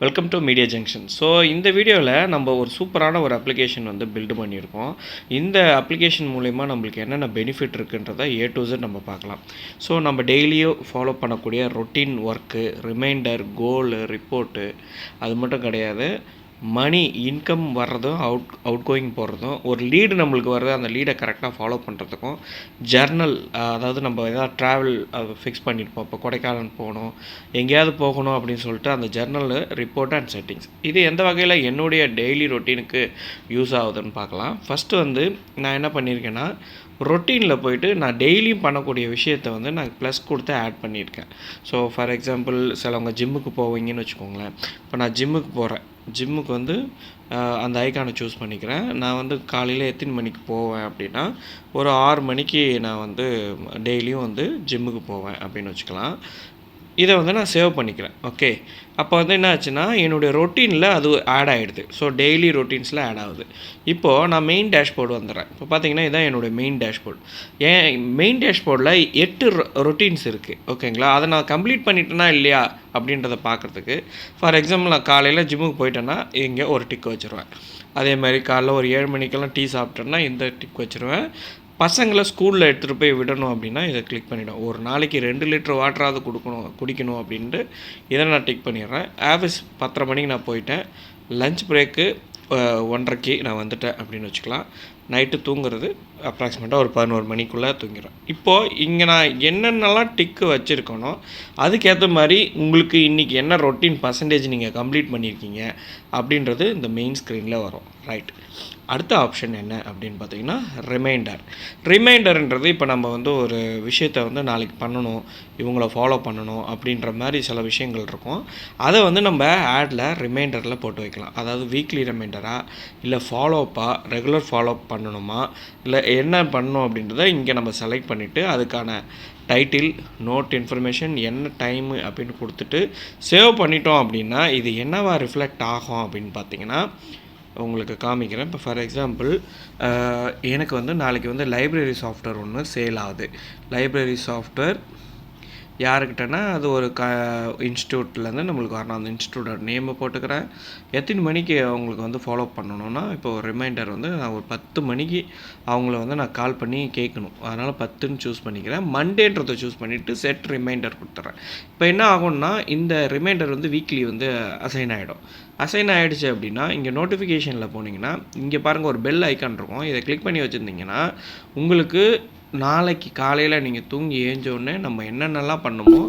Welcome to media junction. So இந்த வீடியோவில் நம்ம ஒரு சூப்பரான ஒரு அப்ளிகேஷன் வந்து பில்டு பண்ணியிருக்கோம். இந்த அப்ளிகேஷன் மூலயமா நம்மளுக்கு என்னென்ன பெனிஃபிட் இருக்குன்றதை A to Z நம்ம பார்க்கலாம். ஸோ நம்ம டெய்லியும் ஃபாலோ பண்ணக்கூடிய ரொட்டீன் ஒர்க்கு, ரிமைண்டர், கோலு, ரிப்போர்ட்டு அது மட்டும் கிடையாது, மணி இன்கம் வர்றதும் அவுட் கோயிங் போகிறதும், ஒரு லீடு நம்மளுக்கு வருது, அந்த லீடை கரெக்டாக ஃபாலோ பண்ணுறதுக்கும், ஜர்னல், அதாவது நம்ம எதாவது ட்ராவல் ஃபிக்ஸ் பண்ணியிருப்போம். இப்போ கொடைக்கானல் போகணும், எங்கேயாவது போகணும் அப்படின்னு சொல்லிட்டு அந்த ஜர்னல், ரிப்போர்ட் அண்ட் செட்டிங்ஸ், இது எந்த வகையில் என்னுடைய டெய்லி ரொட்டீனுக்கு யூஸ் ஆகுதுன்னு பார்க்கலாம். ஃபஸ்ட்டு வந்து நான் என்ன பண்ணியிருக்கேன்னா, ரொட்டீனில் போயிட்டு நான் டெய்லியும் பண்ணக்கூடிய விஷயத்தை வந்து நான் ப்ளஸ் கொடுத்து ஆட் பண்ணியிருக்கேன். ஸோ ஃபார் எக்ஸாம்பிள், சிலவங்க ஜிம்முக்கு போவீங்கன்னு வச்சுக்கோங்களேன். இப்போ நான் ஜிம்முக்கு போகிறேன், ஜிம்முக்கு வந்து அந்த ஐக்கானை சூஸ் பண்ணிக்கிறேன். நான் வந்து காலையில் எத்தனை மணிக்கு போவேன் அப்படின்னா, ஒரு 6 மணிக்கு நான் வந்து டெய்லியும் வந்து ஜிம்முக்கு போவேன் அப்படின்னு வச்சுக்கலாம். இதை வந்து நான் சேவ் பண்ணிக்கிறேன். ஓகே, அப்போ வந்து என்ன ஆச்சுன்னா, என்னுடைய ரொட்டீனில் அது ஆட் ஆகிடுது. ஸோ டெய்லி ரொட்டீன்ஸில் ஆட் ஆகுது. இப்போது நான் மெயின் டேஷ்போர்டு வந்துடுறேன். இப்போ பார்த்தீங்கன்னா இதுதான் என்னுடைய மெயின் டேஷ்போர்டு. ஏன் மெயின் டேஷ்போர்டில் 8 ரொட்டீன்ஸ் இருக்குது. ஓகேங்களா, அதை நான் கம்ப்ளீட் பண்ணிட்டேனா இல்லையா அப்படின்றத பார்க்குறதுக்கு, ஃபார் எக்ஸாம்பிள் நான் காலையில் ஜிம்முக்கு போயிட்டேன்னா இங்கே ஒரு டிக் வச்சுருவேன். அதே மாதிரி காலைல ஒரு 7 மணிக்கெல்லாம் டீ சாப்பிட்டேன்னா இந்த டிக் வச்சுருவேன். பசங்களை ஸ்கூலில் எடுத்துகிட்டு போய் விடணும் அப்படின்னா இதை கிளிக் பண்ணிவிடும். ஒரு நாளைக்கு 2 லிட்டர் வாட்டராவது குடிக்கணும் அப்படின்ட்டு இதை நான் டிக் பண்ணிடுறேன். ஆஃபீஸ் 10:30 மணிக்கு நான் போயிட்டேன், லஞ்ச் பிரேக்கு 1:30க்கு நான் வந்துட்டேன் அப்படின்னு வச்சுக்கலாம். நைட்டு தூங்குறது அப்ராக்சிமேட்டாக ஒரு 11 மணிக்குள்ளே தூங்கிடுறேன். இப்போது இங்கே நான் என்னென்னலாம் டிக்கு வச்சுருக்கணும், அதுக்கேற்ற மாதிரி உங்களுக்கு இன்றைக்கி என்ன ரொட்டீன் பர்சன்டேஜ் நீங்கள் கம்ப்ளீட் பண்ணியிருக்கீங்க அப்படின்றது இந்த மெயின் ஸ்க்ரீனில் வரும். ரைட், அடுத்த ஆப்ஷன் என்ன அப்படின்னு பார்த்தீங்கன்னா ரிமைண்டர்ன்றது, இப்போ நம்ம வந்து ஒரு விஷயத்தை வந்து நாளைக்கு பண்ணணும், இவங்கள ஃபாலோ பண்ணணும் அப்படின்ற மாதிரி சில விஷயங்கள் இருக்கும். அதை வந்து நம்ம ஆடில் ரிமைண்டரில் போட்டு வைக்கலாம். அதாவது வீக்லி ரிமைண்டரா, இல்லை ஃபாலோஅப்பாக, ரெகுலர் ஃபாலோஅப் பண்ணணுமா, இல்லை என்ன பண்ணணும் அப்படின்றத இங்கே நம்ம செலக்ட் பண்ணிவிட்டு அதுக்கான டைட்டில், நோட், இன்ஃபர்மேஷன், என்ன டைமு அப்படின்னு கொடுத்துட்டு சேவ் பண்ணிட்டோம் அப்படின்னா இது என்னவா ரிஃப்ளெக்ட் ஆகும் அப்படின்னு பார்த்தீங்கன்னா உங்களுக்கு காமிக்கிறேன். இப்போ ஃபார் எக்ஸாம்பிள், எனக்கு வந்து நாளைக்கு வந்து லைப்ரரி சாஃப்ட்வேர் ஒன்று சேல் ஆகுது. லைப்ரரி சாஃப்ட்வேர் யாருக்கிட்டனா அது ஒரு இன்ஸ்டியூட்லேருந்து நம்மளுக்கு வரணும். அந்த இன்ஸ்டியூட்டோட நேமை போட்டுக்கிறேன். எத்தனை மணிக்கு அவங்களுக்கு வந்து ஃபாலோ பண்ணணும்னா, இப்போ ஒரு ரிமைண்டர் வந்து நான் ஒரு 10 மணிக்கு அவங்கள வந்து நான் கால் பண்ணி கேட்கணும். அதனால் 10ன்னு சூஸ் பண்ணிக்கிறேன். மண்டேன்றதை சூஸ் பண்ணிவிட்டு செட் ரிமைண்டர் கொடுத்துட்றேன். இப்போ என்ன ஆகும்னா, இந்த ரிமைண்டர் வந்து வீக்லி வந்து அசைன் ஆகிடும். அசைன் ஆகிடுச்சு அப்படின்னா இங்கே நோட்டிஃபிகேஷனில் போனீங்கன்னா இங்கே பாருங்கள் ஒரு பெல் ஐக்கான் இருக்கும். இதை கிளிக் பண்ணி வச்சுருந்தீங்கன்னா உங்களுக்கு நாளைக்கு காலையில் நீங்கள் தூங்கி ஏஞ்சோடனே நம்ம என்னென்னலாம் பண்ணுமோ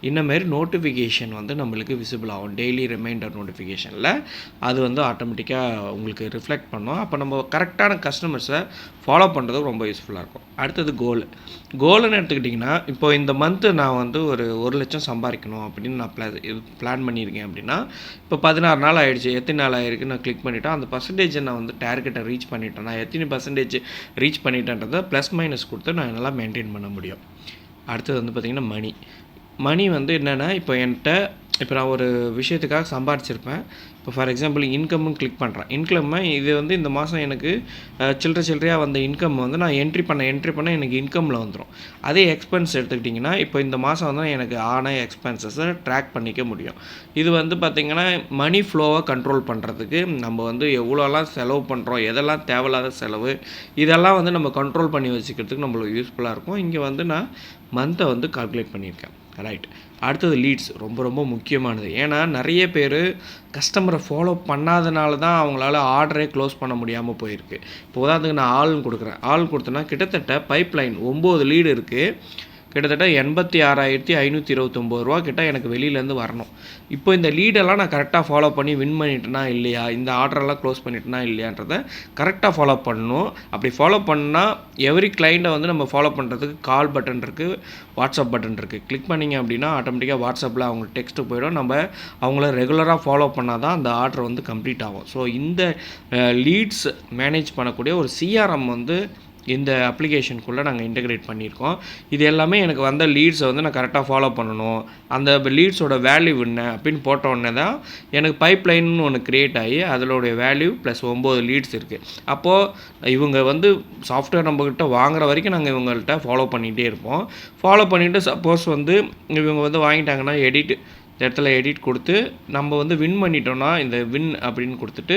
இந்தமாரி நோட்டிஃபிகேஷன் வந்து நம்மளுக்கு விசிபிள் ஆகும். டெய்லி ரிமைண்டர் நோட்டிஃபிகேஷனில் அது வந்து ஆட்டோமேட்டிக்காக உங்களுக்கு ரிஃப்ளெக்ட் பண்ணும். அப்போ நம்ம கரெக்டான கஸ்டமர்ஸை ஃபாலோ பண்ணுறது ரொம்ப யூஸ்ஃபுல்லாக இருக்கும். அடுத்தது கோலுன்னு எடுத்துக்கிட்டிங்கன்னா, இப்போ இந்த மந்த்து நான் வந்து ஒரு 1 லட்சம் சம்பாதிக்கணும் அப்படின்னு நான் பிளான் பண்ணியிருக்கேன் அப்படின்னா, இப்போ 16 நாள் ஆகிடுச்சு. எத்தனை நாள் ஆகிருக்கு நான் கிளிக் பண்ணிவிட்டேன். அந்த பர்சன்டேஜை நான் வந்து டார்கெட்டை ரீச் பண்ணிட்டேன். நான் எத்தனை பர்சன்டேஜ் ரீச் பண்ணிட்டேன்றதை ப்ளஸ் மைனஸ் கொடுத்து நான் நல்லா மெயின்டைன் பண்ண முடியும். அடுத்தது வந்து பார்த்திங்கன்னா மணி வந்து என்னென்னா, இப்போ நான் ஒரு விஷயத்துக்காக சம்பாதிச்சிருப்பேன். இப்போ ஃபார் எக்ஸாம்பிள் இன்கம்னு கிளிக் பண்ணுறேன். இது வந்து இந்த மாதம் எனக்கு சில்லறையாக வந்த இன்கம் வந்து நான் என்ட்ரி பண்ண எனக்கு இன்கமில் வந்துடும். அதே எக்ஸ்பென்ஸ் எடுத்துக்கிட்டிங்கன்னா, இப்போ இந்த மாதம் வந்து எனக்கு ஆன எக்ஸ்பென்சஸை ட்ராக் பண்ணிக்க முடியும். இது வந்து பார்த்திங்கன்னா மணி ஃப்ளோவை கண்ட்ரோல் பண்ணுறதுக்கு நம்ம வந்து எவ்வளோலாம் செலவு பண்ணுறோம், எதெல்லாம் தேவையில்லாத செலவு, இதெல்லாம் வந்து நம்ம கண்ட்ரோல் பண்ணி வச்சுக்கிறதுக்கு நம்மளுக்கு யூஸ்ஃபுல்லாக இருக்கும். இங்கே வந்து நான் மந்த்தை வந்து கால்குலேட் பண்ணியிருக்கேன். ரைட், அடுத்தது லீட்ஸ் ரொம்ப ரொம்ப முக்கியமானது. ஏன்னா நிறைய பேர் கஸ்டமரை ஃபாலோ பண்ணாதனால தான் அவங்களால ஆர்டரே க்ளோஸ் பண்ண முடியாமல் போயிருக்கு. இப்போ உதாரணத்துக்கு நான் ஆள்னு கொடுக்குறேன். ஆள் கொடுத்தேன்னா கிட்டத்தட்ட பைப்லைன் 9 லீடு இருக்குது. கிட்டத்தட்ட 86,529 ரூபா கிட்ட எனக்கு வெளியிலேருந்து வரணும். இப்போ இந்த லீடெல்லாம் நான் கரெக்டாக ஃபாலோ பண்ணி வின் பண்ணிட்டேனா இல்லையா, இந்த ஆர்டரெல்லாம் க்ளோஸ் பண்ணிட்டேனா இல்லையான்றதை கரெக்டாக ஃபாலோ பண்ணணும். அப்படி ஃபாலோ பண்ணால் எவ்ரி கிளைண்ட்டை வந்து நம்ம ஃபாலோ பண்ணுறதுக்கு கால் பட்டன் இருக்குது, வாட்ஸ்அப் பட்டன் இருக்குது. கிளிக் பண்ணிங்க அப்படின்னா ஆட்டோமேட்டிக்காக வாட்ஸ்அப்பில் அவங்க டெக்ஸ்ட்டு போயிடும். நம்ம அவங்கள ரெகுலராக ஃபாலோ பண்ணால் தான் அந்த ஆர்டர் வந்து கம்ப்ளீட் ஆகும். ஸோ இந்த லீட்ஸ் மேனேஜ் பண்ணக்கூடிய ஒரு CRM வந்து இந்த அப்ளிகேஷனுக்குள்ளே நாங்கள் இன்டெகிரேட் பண்ணியிருக்கோம். இது எல்லாமே எனக்கு வந்த லீட்ஸை வந்து நான் கரெக்டாக ஃபாலோ பண்ணணும். அந்த லீட்ஸோட வேல்யூ என்ன அப்படின்னு போட்ட உடனே தான் எனக்கு பைப்லைன்னு ஒன்று க்ரியேட் ஆகி அதோடைய வேல்யூ ப்ளஸ் 9 லீட்ஸ் இருக்குது. அப்போது இவங்க வந்து சாஃப்ட்வேர் நம்மக்கிட்ட வாங்குற வரைக்கும் நாங்கள் இவங்கள்ட்ட ஃபாலோ பண்ணிகிட்டே இருப்போம். ஃபாலோ பண்ணிவிட்டு சப்போஸ் வந்து இவங்க வந்து வாங்கிட்டாங்கன்னா எடிட் இந்த இடத்துல எடிட் கொடுத்து நம்ம வந்து வின் பண்ணிட்டோம்னா இந்த வின் அப்படின்னு கொடுத்துட்டு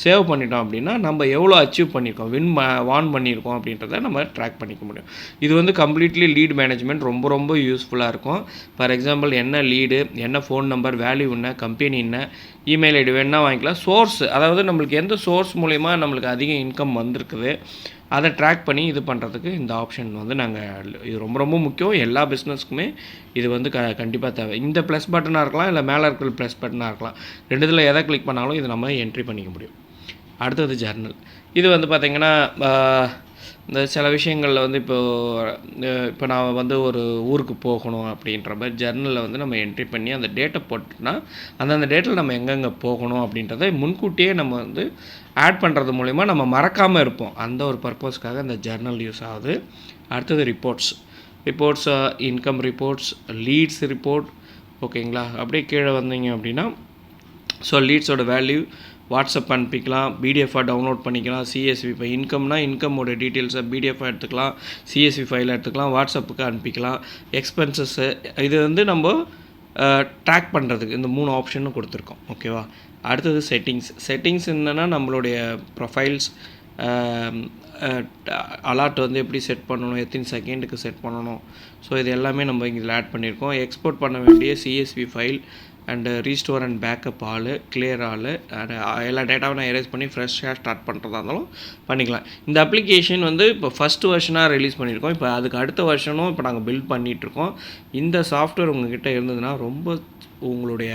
சேவ் பண்ணிட்டோம் அப்படின்னா நம்ம எவ்வளோ அச்சீவ் பண்ணியிருக்கோம் வான் பண்ணியிருக்கோம் அப்படின்றத நம்ம ட்ராக் பண்ணிக்க முடியும். இது வந்து கம்ப்ளீட்லி லீட் மேனேஜ்மெண்ட் ரொம்ப யூஸ்ஃபுல்லாக இருக்கும். ஃபார் எக்ஸாம்பிள் என்ன லீடு, என்ன ஃபோன் நம்பர், வேல்யூ என்ன, கம்பெனி என்ன, இமெயில் ஐடி வேணால் வாங்கிக்கலாம். சோர்ஸ், அதாவது நம்மளுக்கு எந்த சோர்ஸ் மூலயமா நம்மளுக்கு அதிக இன்கம் வந்திருக்குது அதை ட்ராக் பண்ணி இது பண்ணுறதுக்கு இந்த ஆப்ஷன் வந்து இது ரொம்ப முக்கியம். எல்லா பிஸ்னஸ்க்குமே இது வந்து கண்டிப்பாக தேவை. இந்த ப்ளஸ் பட்டனாக இருக்கலாம், இல்லை மேலே இருக்கிற ப்ளஸ் பட்டனாக இருக்கலாம். ரெண்டுத்தில் எதை கிளிக் பண்ணாலும் இது நம்ம என்ட்ரி பண்ணிக்க முடியும். அடுத்தது ஜர்னல். இது வந்து பார்த்திங்கன்னா இந்த சில விஷயங்களில் வந்து இப்போ நான் வந்து ஒரு ஊருக்கு போகணும் அப்படின்ற மாதிரி ஜர்னலில் வந்து நம்ம என்ட்ரி பண்ணி அந்த டேட்டை போட்டோம்னா அந்தந்த டேட்டில் நம்ம எங்கெங்கே போகணும் அப்படின்றத முன்கூட்டியே நம்ம வந்து ஆட் பண்ணுறது மூலிமா நம்ம மறக்காமல் இருப்போம். அந்த ஒரு பர்பஸ்க்காக இந்த ஜர்னல் யூஸ் ஆகுது. அடுத்தது reports, income reports, leads report, ஓகேங்களா. அப்படியே கீழே வந்தீங்க அப்படின்னா ஸோ லீட்ஸோட வேல்யூ வாட்ஸ்அப் அனுப்பிக்கலாம், பிடிஎஃபாக டவுன்லோட் பண்ணிக்கலாம், சிஎஸ்வி ஃபைல் இன்கம்னா இன்கமோட டீட்டெயில்ஸை பிடிஎஃபாக எடுத்துக்கலாம், சிஎஸ்வி ஃபைல் எடுத்துக்கலாம், வாட்ஸ்அப்புக்கு அனுப்பிக்கலாம். எக்ஸ்பென்சஸ்ஸு இது வந்து நம்ம ட்ராக் பண்ணுறதுக்கு இந்த 3 ஆப்ஷனும் கொடுத்துருக்கோம், ஓகேவா. அடுத்தது செட்டிங்ஸ் என்னென்னா நம்மளுடைய ப்ரொஃபைல்ஸ், அலார்ட் வந்து எப்படி செட் பண்ணணும், எத்தனை செகண்டுக்கு செட் பண்ணணும், ஸோ இது எல்லாமே நம்ம இதில் ஆட் பண்ணியிருக்கோம். எக்ஸ்போர்ட் பண்ண வேண்டிய CSV file and restore and backup clear எல்லா டேட்டாவும் நான் எரேஸ் பண்ணி ஃப்ரெஷ்ஷாக ஸ்டார்ட் பண்ணுறதா இருந்தாலும் பண்ணிக்கலாம். இந்த அப்ளிகேஷன் வந்து இப்போ ஃபஸ்ட்டு வெர்ஷனாக ரிலீஸ் பண்ணியிருக்கோம். இப்போ அதுக்கு அடுத்த வெர்ஷனும் இப்போ நாங்கள் பில்ட் பண்ணிகிட்ருக்கோம். இந்த சாஃப்ட்வேர் உங்கள்கிட்ட இருந்ததுன்னா ரொம்ப உங்களுடைய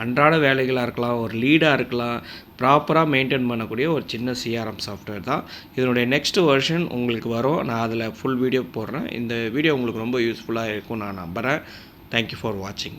அன்றாட வேலைகளாக இருக்கலாம், ஒரு லீடாக இருக்கலாம், ப்ராப்பராக மெயின்டைன் பண்ணக்கூடிய ஒரு சின்ன சிஆர்எம் சாஃப்ட்வேர் தான். இதனுடைய நெக்ஸ்ட் வெர்ஷன் உங்களுக்கு வரும். நான் அதில் ஃபுல் வீடியோ போடுறேன். இந்த வீடியோ உங்களுக்கு ரொம்ப யூஸ்ஃபுல்லாக இருக்கும் நான் நம்புகிறேன். தேங்க்யூ ஃபார் வாட்சிங்.